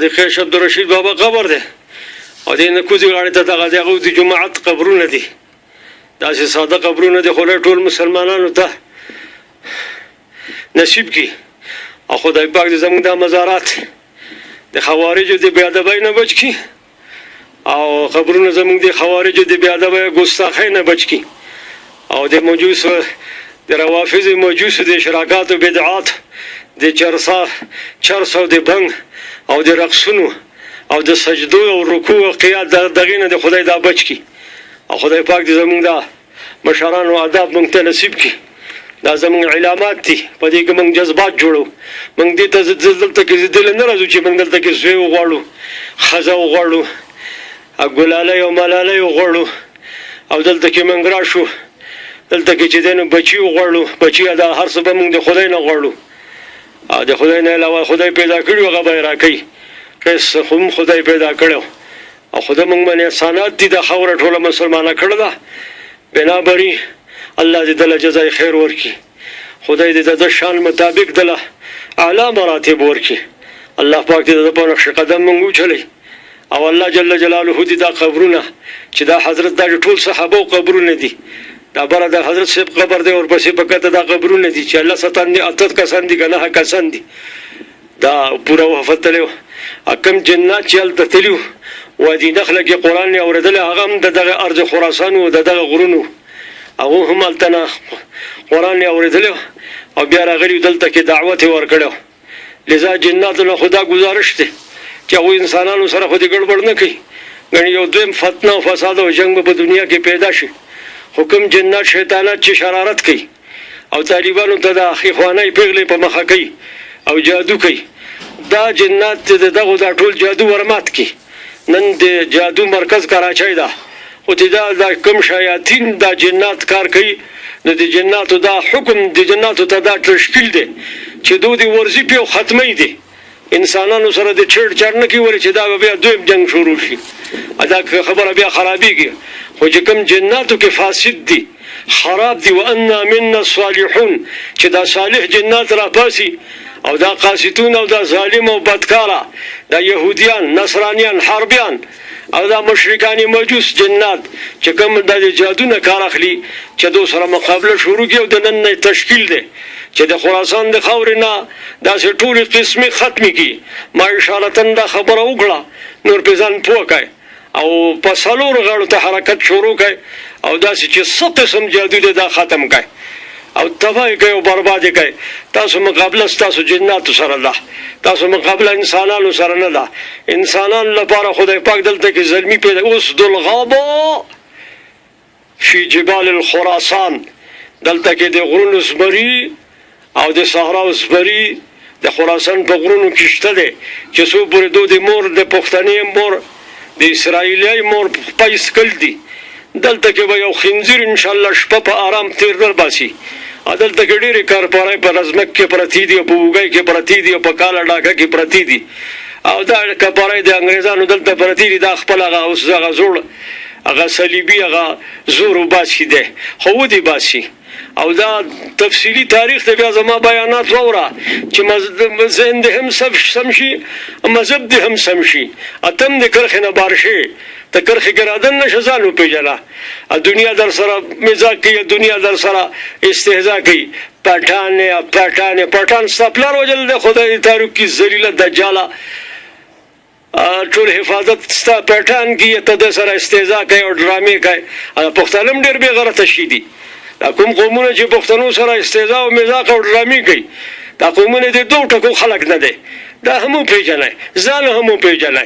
د خیش عبدالرشید بابا قبر دی او د نکوزي غاړې ته دغه د هغوی د جماعت قبرونه دي داسې ساده قبرونه دي خدای ټول مسلمانانو ته نصیب کړي او خدای پاک دې زموږ دا مزارات د خوارجو د بېادبۍ نه بچ کړي او قبرونه زموږ د خوارجو د بېادبۍ ګستاخۍ نه بچ کړي او د مجوس د روافض مجوس د اشراکات او بدعات د چرس او د بنګ او د رقصونو او د سجدو او رکوع او قیاد دغې نه د خدای دا بچ کړي او خدای پاک دې زموږ دا مشرانو آداب موږ ته نصیب کړي دا زموږ علامات دي په دې کې موږ جذبات جوړو موږ دې ته دلته کې دل نه راځو چې موږ دلته کې زوی وغواړو ښځه وغواړو ګلالۍ او ملالۍ وغواړو او دلته کې موږ راشو دلته کې چې دی نو بچي وغواړو بچي دا هر څه به موږ د خدای نه غواړو او د خدای نه علاوه خدای پیدا کړي هغه به یې راکوي قیس هم خدای پیدا کړی او خدای موږ باندې احسانات دي دا خاوره ټوله مسلمانه کړې ده بنابري الله دې دله جزای خیر ورکړي خدای دې د شان مطابق دله اعلی مراتب ورکړي الله پاک دې د په نقش قدم موږ وچلی او الله جل جلاله دې دا قبرونه چې دا حضرت دا ټول صحابه قبرونه دي دا بره د حضرت صاحب قبر دی ورپسې په کته دا قبرونه دي چې الله ستان دي اته کسان دي که 9 کسان دي دا پوره وفتلی کم جنات چې هلته تلي وادي نخله کې قرآن یې اورېدلی هغه هم د دغه ارض خراسان و د دغه غرونو هغه هم هلته نه قرآن یې اورېدلی او بیا راغلي دلته کې دعوت یې ورکړی لذا جناتو نه خو دا ګزارش دی چې هغوی انسانانو سره خو دې ګړبړ نه کوي ګڼې یو دویم فتنه او فساد او جنګ به په دنیا کې پیدا شي حکم جنات شیطانات چې شرارت کوي او طالبانو ته د اخوانۍ پیغلې په مخه کوي او جادو کوي دا جنات دغه دا ټول جادو ورمات کی نن د جادو مرکز کراچۍ ده خو دا کم شیاطین دا جنات کار کوي نو د جناتو دا حکم د جناتو ته دا تشکیل دی چې دوی د ورزي په ختمي دي انسانانو سره د چړ چړ نه کوي چې دا بیا دویم جنگ شروع شي دا خبره بیا خرابېږي خو چې کوم جناتو کې فاسد دي خراب دي وانا منا الصالحون چې دا صالح جنات را پاسي او دا قاسطون او دا ظالم او بدکارا دا يهوديان نصرانيان حربيان او دا مشرکانی مجوس جنات چې کوم د جادو نه کار اخلي چې دو سره مقابله شروع کیو د نن تشکیل دی چې د خراسان د خاورې نه دا سه ټول قسمه ختمي کی ما اشارتن دا خبره وکړه نور په ځان پوکای او په سلور غړو ته حرکت شروع کای او دا چې څه قسم جادو دی دا ختم کای او تباہی کوي او بربادي کوي تاسو مقابله تاسو جنات سره ده تاسو مقابله انسانانو سره نه ده انسانان لپاره خدای پاک دلته کې ظلمي پیدا اوس دل غابو فی جبال الخراسان دلته کې د غرونو زبری او د صحرا زبری د خراسان په غرونو کې شته دي چې څو پورې دوی د مور د پښتنې مور د اسرائیلي مور پیس کړ دي دلته کې به یو خنزیر ان شاء الله شپه په آرام تیر در باسي دلته کې ډېرې کارپارای په رزمک کې پرتی دي او په وګۍ کې پرتی دي او په کاله ډاکه کې پرتی دي او دا کارپارای د انګریزانو دلته پرتی دي دا خپل هغه اوس هغه زوړ هغه صلیبي هغه زور وباسي دی خو ودی باسي او دا تفصیلی تاریخ ته بیا زما بیانات وره چې ذهن دې هم سم شي مذهب دې هم سم شي اتم دې کرخه نه بار شي ته کرخه ګرادن نشه ځانو پیژنه دنیا در سره مزاق کوي دنیا در سره استهزاء کوي پټان سپلار وجل د خدای تاریخ کی ذلیله دجاله ټول حفاظت ستا پټان کی ته د سره استهزاء کوي او ډرامې کوي پښتانم ډېر به غلطه شي دي دا کوم قومونه چې پښتنو سره استهزاء او مزاق او ډرامې کوي دا قومونه د دوه ټکو خلک نه دي دا هم پیژنه ځان هم پیژنه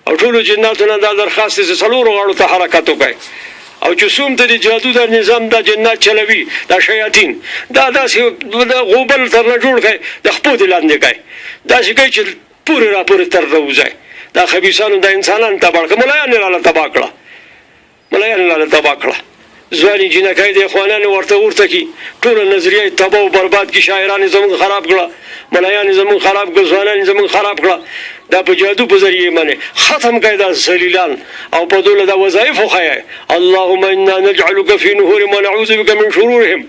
او ټول جناتو نه دا درخواست چې څلور غاړو ته حرکت وکړي او چې څوم ته د جادو د نظام د جنات چلوي دا شیاطین دا داسې غوبل تر نه جوړ کړي د خپل لاندې کوي داسې کوي چې پوره را پوره تر روزي دا خبيثانو د انسانان تباہ کړه ملایان لاله تباہ کړه ملایان لاله تباہ کړه ځواني جنکای د اخوانانو ورته کی ټول نظریه تباہ او برباد کی شاعران زمون خراب کړه ملایان زمون خراب کړه ځوانان زمون خراب کړه دا په جادو په ذریعہ باندې ختم کړه دا ذلیلان او په دوله دا وظایف خو اللهم انا نجعلك في نحورهم ونعوذ بك من شرورهم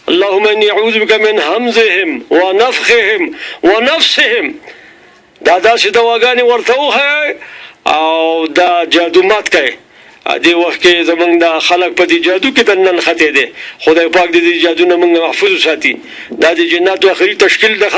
اللهم اني اعوذ بك من همزهم ونفخهم ونفسهم دا داسې دواګانې ورته وښایئ او دا جادو مات کړئ. دې وخت کې زمونږ د خلک په دې جادو کې دننه خطې دی. خدای پاک دې جادو نه موږ محفوظ وساتي. دا د جناتو آخري تشکیل ده.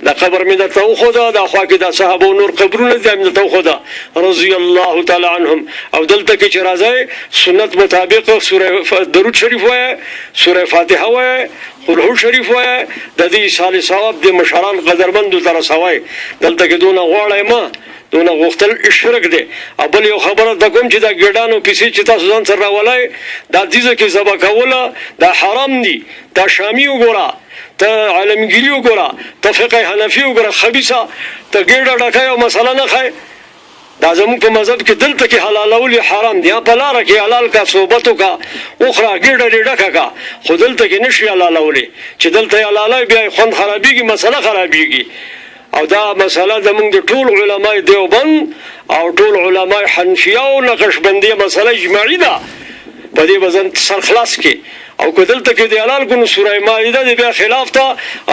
دا قبر مې درته وښوده، دا خوا کې د صحابو نور قبرونه دي مې درته وښوده رضی الله تعالی عنهم. او دلته کې چې راځئ سنت مطابق سوره درود شریف وایه، سوره فاتحه وایه، قل هو شریف وایه، د دې ایصال ثواب د مشران قدرمندو ته رسوئ. دلته کې دونه غواړئ ما دونه غوښتل شرک دی. او بل یو خبره د کوم چې دا ګډانو پیسې چې تاسو ځان سره راولئ دا دیزه کې ذبح کوله دا حرام دي. دا شامي وګوره، ته عالمګیري وګوره، ته فقه حنفي وګوره، خبيثه ته ګډه ډکه او مسله نه خای. دا زموږ په مذهب کې دلته کې حلالول حرام دي. په لاره کې حلال کا، صحبتو کا، اخرى ګډه ډکه کا، خو دلته کې نشي حلالولې. چې دلته حلالای بیا خوند خرابېږي، مسله خرابېږي. او دا مسله زمونږ د ټول علماء دیوبند او ټول علماء حنفیه او نقشبندیه مسله اجماعي ده. په دې وزن سر خلاص کې او که دلته کې د حلال ګنو سوره مائده د بیا خلاف ته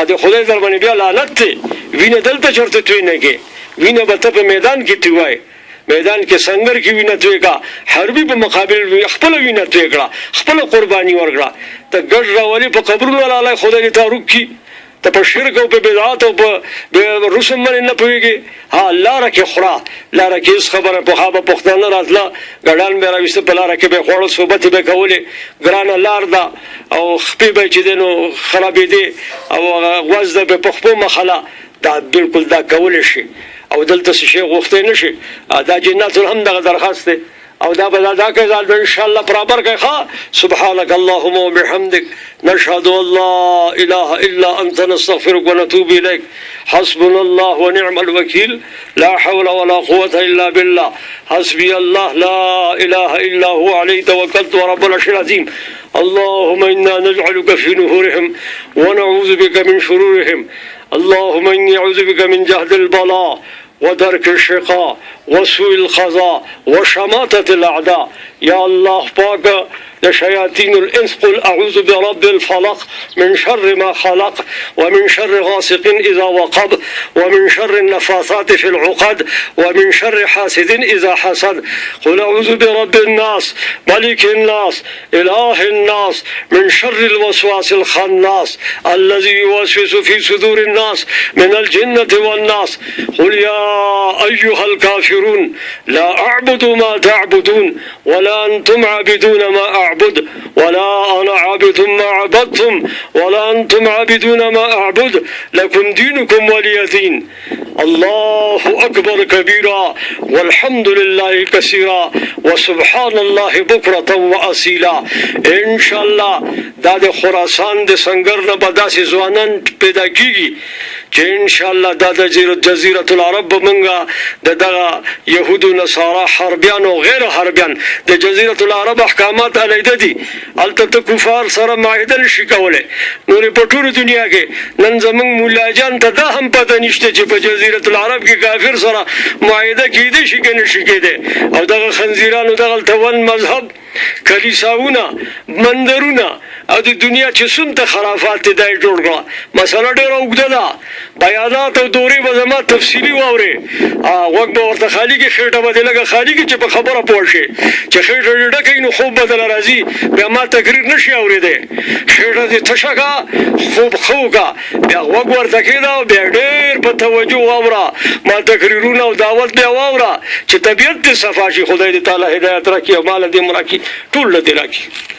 د خدای در باندې بیا لعنت دی. وینه دلته چرته توی نه کې، وینه به ته په میدان کې توی، میدان کې سنگر کې وینه توی کا، حربي په مقابل خپل وینه توی کړه، خپل قرباني ورکړه. ته ګډ راولي په قبرونو لاله خدای دې تاروک کی. ته په شرک او په بدعات او په رسوم باندې نه پوهېږي. ها لاره کې خورا، لاره کې هېڅ خبره پخوا به پښتانه راتله ګډان به یې راویسته، په لاره کې به یې خوړل، صحبت به یې کولې. ګرانه لار ده او خپې به یې چې دی نو خرابېدې او غوز ده به په خپو مخله. دا بلکل دا کولی شي او دلته څه شی غوښتی نه شي. دا جناتو هم دغه درخواست دی او دا به دا کوي ځان به انشاءالله برابر کوي. سبحانك اللهم وبحمدك نشهد ان لا اله الا انت نستغفرك ونتوب اليك حسبنا الله ونعم الوكيل لا حول ولا قوة الا بالله حسبي الله لا اله الا هو عليه توكلت ورب العرش العظيم. اللهم انا نجعلك في نحورهم ونعوذ بك من شرورهم. اللهم اني اعوذ بك من جهد البلاء ودرك الشقاء وسوء القضاء وشماتة الأعداء. يا الله پاک لشياطين الإنس قل أعوذ برب الفلق من شر ما خلق ومن شر غاسق إذا وقب ومن شر النفاثات في العقد ومن شر حاسد إذا حسد. قل أعوذ برب الناس ملك الناس إله الناس من شر الوسواس الخناس الذي يوسوس في صدور الناس من الجنة والناس. قل يا أيها الكافرون لا أعبد ما تعبدون ولا أنتم عابدون ما أعبد ولا أنا عابد ما عبدتم ولا أنتم عابدون ما أعبد لكم دينكم ولي دين. الله أكبر كبيرا والحمد لله كثيرا وسبحان الله بكرة وأصيلا. إن شاء الله دا د خراسان د سنگر نه به داسې ځوانان پیدا کیږي چې ان شاء الله دا د جزیرة العرب منګه د دغه يهودو نصارا حربيان او غیر حربيان د جزیرة العرب احکامات علیده دي. البته ته کفار سره معاهده نشي کولای. نور په ټول دنیا کې نن زمونږ مولاجان ته دا هم پته نشته چې په جزیرة العرب کې کافر سره معاهده کېدی شي که نشي کېدی. او دغه خنزیرانو دغه تون مذهب کلیساونه مندرونه او د دنیا چې څومره خرافات دای جوړ کړه. مسله ډېره اوږده ده، بیانات او دورې به زما تفصیلي واورې. غوږ به ورته خالي کړي، خېټه به دې لږه خالي کړي چې په خبره پوه شي. چې خېټه دې ډکه وي نو خوب به درله راځي، بیا ما تقریر نشي اورېدی. خېټه دې تشه کړه، خوب ښه وکړه، بیا غوږ ورته کېږده او بیا ډېر په توجه واوره. ما تقریرونه او دعوت بیا واوره چې طبیعت دې صفا شي. خدای دې تعالی هدایت راکړي او مال دې مو راکړي، ټول دې راکړي.